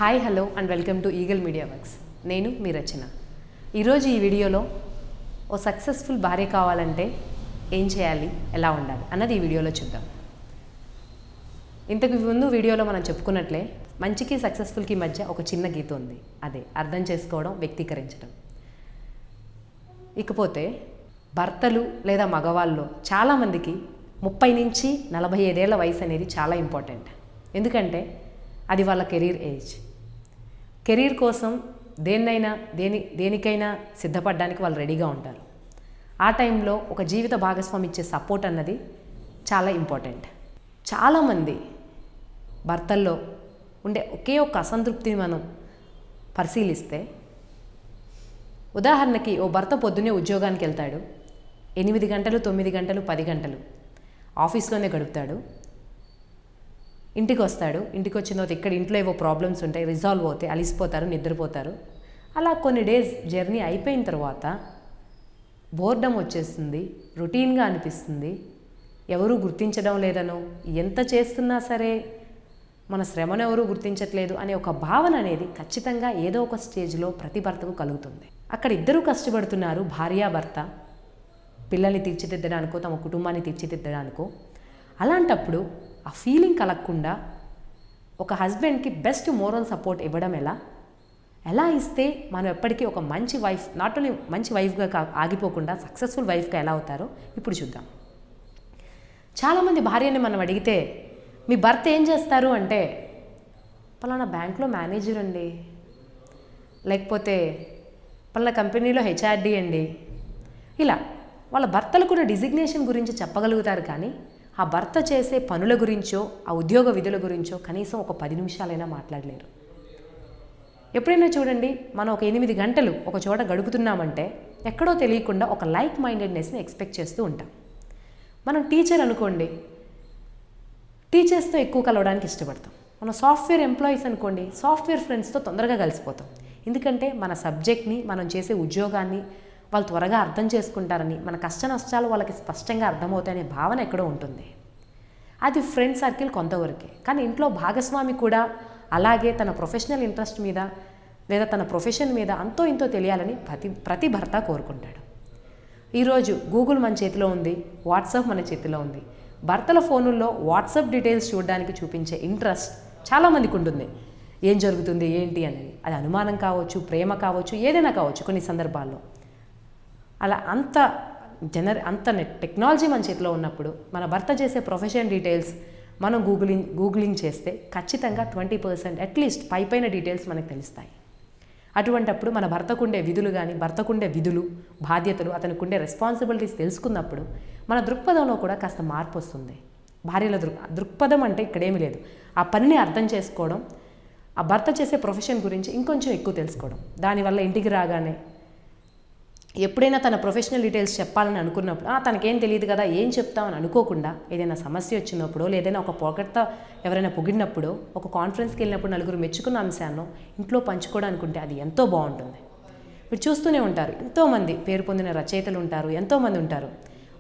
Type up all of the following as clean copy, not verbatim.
Hi hello and welcome to eagle media works. నేను మీ రచన. ఈరోజు ఈ వీడియోలో ఓ సక్సెస్ఫుల్ భార్య కావాలంటే ఏం చేయాలి, ఎలా ఉండాలి అన్నది ఈ వీడియోలో చూద్దాం. ఇంతకు ముందు వీడియోలో మనం చెప్పుకున్నట్లే మంచికి సక్సెస్ఫుల్కి మధ్య ఒక చిన్న గీత ఉంది. అదే అర్థం చేసుకోవడం, వ్యక్తీకరించడం. ఇకపోతే భర్తలు లేదా మగవాళ్ళు చాలామందికి 30 నుంచి 45 ఏళ్ల వయసు అనేది చాలా ఇంపార్టెంట్. ఎందుకంటే అది వాళ్ళ కెరీర్ ఏజ్. కెరీర్ కోసం దేనికైనా సిద్ధపడడానికి వాళ్ళు రెడీగా ఉంటారు. ఆ టైంలో ఒక జీవిత భాగస్వామి ఇచ్చే సపోర్ట్ అన్నది చాలా ఇంపార్టెంట్. చాలామంది భర్తల్లో ఉండే ఒకే ఒక అసంతృప్తిని మనం పరిశీలిస్తే, ఉదాహరణకి ఓ భర్త పొద్దున్నే ఉద్యోగానికి వెళ్తాడు. 8 గంటలు, 9 గంటలు, 10 గంటలు ఆఫీస్లోనే గడుపుతాడు. ఇంటికి వస్తాడు. ఇంటికి వచ్చిన తర్వాత ఇక్కడ ఇంట్లో ఏవో ప్రాబ్లమ్స్ ఉంటాయి, రిజాల్వ్ అవుతాయి, అలిసిపోతారు, నిద్రపోతారు. అలా కొన్ని డేస్ జర్నీ అయిపోయిన తర్వాత బోర్డమ్ వచ్చేస్తుంది, రొటీన్గా అనిపిస్తుంది. ఎవరూ గుర్తించడం లేదనో, ఎంత చేస్తున్నా సరే మన శ్రమను ఎవరూ గుర్తించట్లేదు అనే ఒక భావన అనేది ఖచ్చితంగా ఏదో ఒక స్టేజ్లో ప్రతి భర్తకు కలుగుతుంది. అక్కడ ఇద్దరూ కష్టపడుతున్నారు, భార్యాభర్త, పిల్లల్ని తీర్చిదిద్దడానికో తమ కుటుంబాన్ని తీర్చిదిద్దడానికో. అలాంటప్పుడు ఆ ఫీలింగ్ కలగకుండా ఒక హస్బెండ్కి బెస్ట్ మోరల్ సపోర్ట్ ఇవ్వడం ఎలా ఇస్తే మనం ఎప్పటికీ ఒక మంచి వైఫ్, నాట్ ఓన్లీ మంచి వైఫ్గా ఆగిపోకుండా సక్సెస్ఫుల్ వైఫ్గా ఎలా అవుతారో ఇప్పుడు చూద్దాం. చాలామంది భార్యని మనం అడిగితే, మీ భర్త ఏం చేస్తారు అంటే, పలానా బ్యాంక్లో మేనేజర్ అండి, లేకపోతే పలానా కంపెనీలో హెచ్ఆర్డి అండి, ఇలా వాళ్ళ భర్తలు కూడా డిజిగ్నేషన్ గురించి చెప్పగలుగుతారు. కానీ ఆ భర్త చేసే పనుల గురించో, ఆ ఉద్యోగ విధుల గురించో కనీసం ఒక 10 నిమిషాలైనా మాట్లాడలేరు. ఎప్పుడైనా చూడండి, మనం ఒక 8 గంటలు ఒక చోట గడుపుతున్నామంటే ఎక్కడో తెలియకుండా ఒక లైక్ మైండెడ్నెస్ని ఎక్స్పెక్ట్ చేస్తూ ఉంటాం. మనం టీచర్ అనుకోండి, టీచర్స్తో ఎక్కువ కలవడానికి ఇష్టపడతాం. మనం సాఫ్ట్వేర్ ఎంప్లాయీస్ అనుకోండి, సాఫ్ట్వేర్ ఫ్రెండ్స్తో తొందరగా కలిసిపోతాం. ఎందుకంటే మన సబ్జెక్ట్ని, మనం చేసే ఉద్యోగాన్ని వాళ్ళు త్వరగా అర్థం చేసుకుంటారని, మన కష్ట నష్టాలు వాళ్ళకి స్పష్టంగా అర్థమవుతాయనే భావన ఎక్కడో ఉంటుంది. అది ఫ్రెండ్ సర్కిల్ కొంతవరకే. కానీ ఇంట్లో భాగస్వామి కూడా అలాగే తన ప్రొఫెషనల్ ఇంట్రెస్ట్ మీద లేదా తన ప్రొఫెషన్ మీద అంతో ఇంతో తెలియాలని ప్రతి భర్త కోరుకుంటాడు. ఈరోజు గూగుల్ మన చేతిలో ఉంది, వాట్సాప్ మన చేతిలో ఉంది. భర్తల ఫోనుల్లో వాట్సాప్ డీటెయిల్స్ చూడడానికి చూపించే ఇంట్రెస్ట్ చాలామందికి ఉంటుంది. ఏం జరుగుతుంది ఏంటి అనేది. అది అనుమానం కావచ్చు, ప్రేమ కావచ్చు, ఏదైనా కావచ్చు. కొన్ని సందర్భాల్లో అలా అంత టెక్నాలజీ మన చేతిలో ఉన్నప్పుడు మన భర్త చేసే ప్రొఫెషన్ డీటెయిల్స్ మనం గూగులింగ్ చేస్తే ఖచ్చితంగా 20% అట్లీస్ట్ పైన డీటెయిల్స్ మనకు తెలుస్తాయి. అటువంటప్పుడు మన భర్తకుండే విధులు కానీ, భర్తకుండే విధులు, బాధ్యతలు, అతనికుండే రెస్పాన్సిబిలిటీస్ తెలుసుకున్నప్పుడు మన దృక్పథంలో కూడా కాస్త మార్పు వస్తుంది. భార్యల దృక్పథం అంటే ఇక్కడేమీ లేదు, ఆ పనిని అర్థం చేసుకోవడం, ఆ భర్త చేసే ప్రొఫెషన్ గురించి ఇంకొంచెం ఎక్కువ తెలుసుకోవడం. దానివల్ల ఇంటికి రాగానే ఎప్పుడైనా తన ప్రొఫెషనల్ డీటెయిల్స్ చెప్పాలని అనుకున్నప్పుడు తనకేం తెలియదు కదా, ఏం చెప్తామని అనుకోకుండా, ఏదైనా సమస్య వచ్చినప్పుడు, లేదైనా ఒక పొగడ్త ఎవరైనా పొగిడినప్పుడు, ఒక కాన్ఫరెన్స్కి వెళ్ళినప్పుడు నలుగురు మెచ్చుకున్న అంశాన్ని ఇంట్లో పంచుకోవడానికి అది ఎంతో బాగుంటుంది. మీరు చూస్తూనే ఉంటారు, ఎంతోమంది పేరు పొందిన రచయితలు ఉంటారు, ఎంతోమంది ఉంటారు.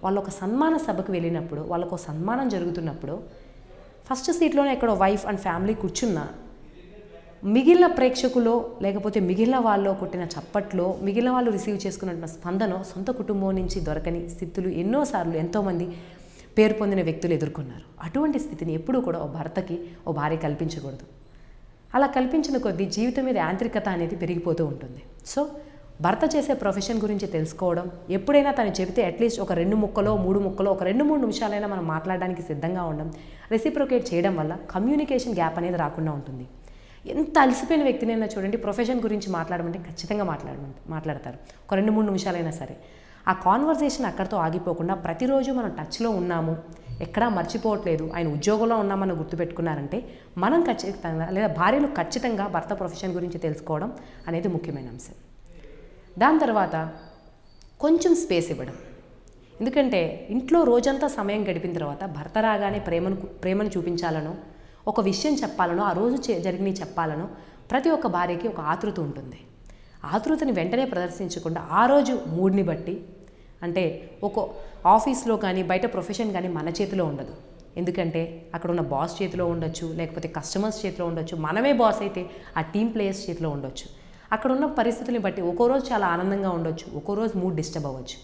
వాళ్ళు ఒక సన్మాన సభకు వెళ్ళినప్పుడు, వాళ్ళకు సన్మానం జరుగుతున్నప్పుడు ఫస్ట్ సీట్లోనే ఎక్కడో వైఫ్ అండ్ ఫ్యామిలీ కూర్చున్నా, మిగిలిన ప్రేక్షకులో లేకపోతే మిగిలిన వాళ్ళు కొట్టిన చప్పట్లో, మిగిలిన వాళ్ళు రిసీవ్ చేసుకున్న స్పందన సొంత కుటుంబం నుంచి దొరకని స్థితులు ఎన్నోసార్లు ఎంతోమంది పేరు పొందిన వ్యక్తులు ఎదుర్కొన్నారు. అటువంటి స్థితిని ఎప్పుడూ కూడా ఓ భర్తకి, ఓ భార్య కల్పించకూడదు. అలా కల్పించిన కొద్దీ జీవితం మీద యాంత్రికత అనేది పెరిగిపోతూ ఉంటుంది. సో భర్త చేసే ప్రొఫెషన్ గురించి తెలుసుకోవడం, ఎప్పుడైనా తను చెబితే అట్లీస్ట్ ఒక 2 ముక్కలో 3 ముక్కలో ఒక 2-3 నిమిషాలైనా మనం మాట్లాడడానికి సిద్ధంగా ఉండడం, రెసిప్రొకేట్ చేయడం వల్ల కమ్యూనికేషన్ గ్యాప్ అనేది రాకుండా ఉంటుంది. ఎంత అలసిపోయిన వ్యక్తినైనా చూడండి, ప్రొఫెషన్ గురించి మాట్లాడమంటే ఖచ్చితంగా మాట్లాడతారు, ఒక 2-3 నిమిషాలైనా సరే. ఆ కాన్వర్సేషన్ అక్కడితో ఆగిపోకుండా ప్రతిరోజు మనం టచ్లో ఉన్నాము, ఎక్కడా మర్చిపోవట్లేదు, ఆయన ఉద్యోగంలో ఉన్నామని గుర్తుపెట్టుకున్నారంటే మనం ఖచ్చితంగా, లేదా భార్యలు ఖచ్చితంగా భర్త ప్రొఫెషన్ గురించి తెలుసుకోవడం అనేది ముఖ్యమైన అంశం. దాని తర్వాత కొంచెం స్పేస్ ఇవ్వడం. ఎందుకంటే ఇంట్లో రోజంతా సమయం గడిపిన తర్వాత భర్త రాగానే ప్రేమను చూపించాలనో, ఒక విషయం చెప్పాలనో, ఆ రోజు జరిగినవి చెప్పాలనో ప్రతి ఒక్క భార్యకి ఒక ఆతృత ఉంటుంది. ఆతృతని వెంటనే ప్రదర్శించకుండా ఆ రోజు మూడ్ని బట్టి, అంటే ఒక ఆఫీస్లో కానీ బయట ప్రొఫెషన్ కానీ మన చేతిలో ఉండదు. ఎందుకంటే అక్కడ ఉన్న బాస్ చేతిలో ఉండొచ్చు, లేకపోతే కస్టమర్స్ చేతిలో ఉండొచ్చు, మనమే బాస్ అయితే ఆ టీమ్ ప్లేయర్స్ చేతిలో ఉండొచ్చు. అక్కడ ఉన్న పరిస్థితుల్ని బట్టి ఒక్కో రోజు చాలా ఆనందంగా ఉండొచ్చు, ఒక్కో రోజు మూడ్ డిస్టర్బ్ అవ్వచ్చు.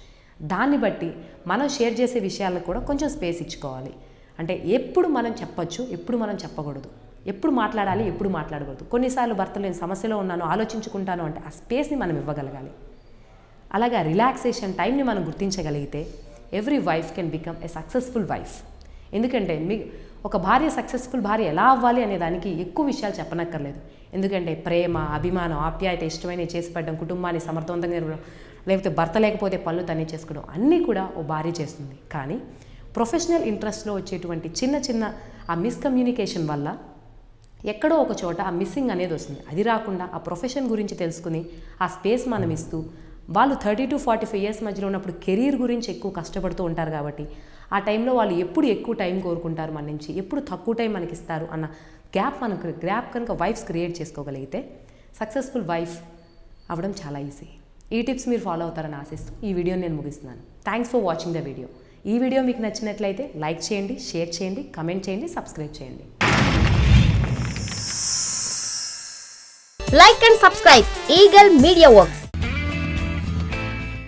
దాన్ని బట్టి మనం షేర్ చేసే విషయాలకు కూడా కొంచెం స్పేస్ ఇచ్చుకోవాలి. అంటే ఎప్పుడు మనం చెప్పొచ్చు, ఎప్పుడు మనం చెప్పకూడదు, ఎప్పుడు మాట్లాడాలి, ఎప్పుడు మాట్లాడకూడదు. కొన్నిసార్లు భర్తలు నేను సమస్యలో ఉన్నాను, ఆలోచించుకుంటాను అంటే ఆ స్పేస్ని మనం ఇవ్వగలగాలి. అలాగా రిలాక్సేషన్ టైంని మనం గుర్తించగలిగితే every wife can become a successful wife. ఎందుకంటే ఒక భార్య సక్సెస్ఫుల్ భార్య ఎలా అవ్వాలి అనే దానికి ఎక్కువ విషయాలు చెప్పనక్కర్లేదు. ఎందుకంటే ప్రేమ, అభిమానం, ఆప్యాయత, ఇష్టమైనవి చేసి పెట్టడం, కుటుంబాన్ని సమర్థవంతంగా నిర్వహించడం, లేకపోతే భర్త లేకపోతే పనులు తనే చేసుకోవడం అన్నీ కూడా ఓ భార్య చేస్తుంది. కానీ ప్రొఫెషనల్ ఇంట్రెస్ట్లో వచ్చేటువంటి చిన్న చిన్న ఆ మిస్కమ్యూనికేషన్ వల్ల ఎక్కడో ఒక చోట ఆ మిస్సింగ్ అనేది వస్తుంది. అది రాకుండా ఆ ప్రొఫెషన్ గురించి తెలుసుకుని ఆ స్పేస్ మనం ఇస్తూ, వాళ్ళు 30 to 45 ఇయర్స్ మధ్యలో ఉన్నప్పుడు కెరీర్ గురించి ఎక్కువ కష్టపడుతూ ఉంటారు కాబట్టి ఆ టైంలో వాళ్ళు ఎప్పుడు ఎక్కువ టైం కోరుకుంటారు మన నుంచి, ఎప్పుడు తక్కువ టైం మనకి ఇస్తారు అన్న గ్యాప్ కనుక వైఫ్స్ క్రియేట్ చేసుకోగలిగితే సక్సెస్ఫుల్ వైఫ్ అవ్వడం చాలా ఈజీ. ఈ టిప్స్ మీరు ఫాలో అవుతారని ఆశిస్తూ ఈ వీడియోని నేను ముగిస్తున్నాను. Thanks for watching the video. ఈ వీడియో మీకు నచ్చినట్లయితే లైక్ చేయండి, షేర్ చేయండి, కమెంట్ చేయండి, సబ్స్క్రైబ్ చేయండి. Like and subscribe Eagle Media Works.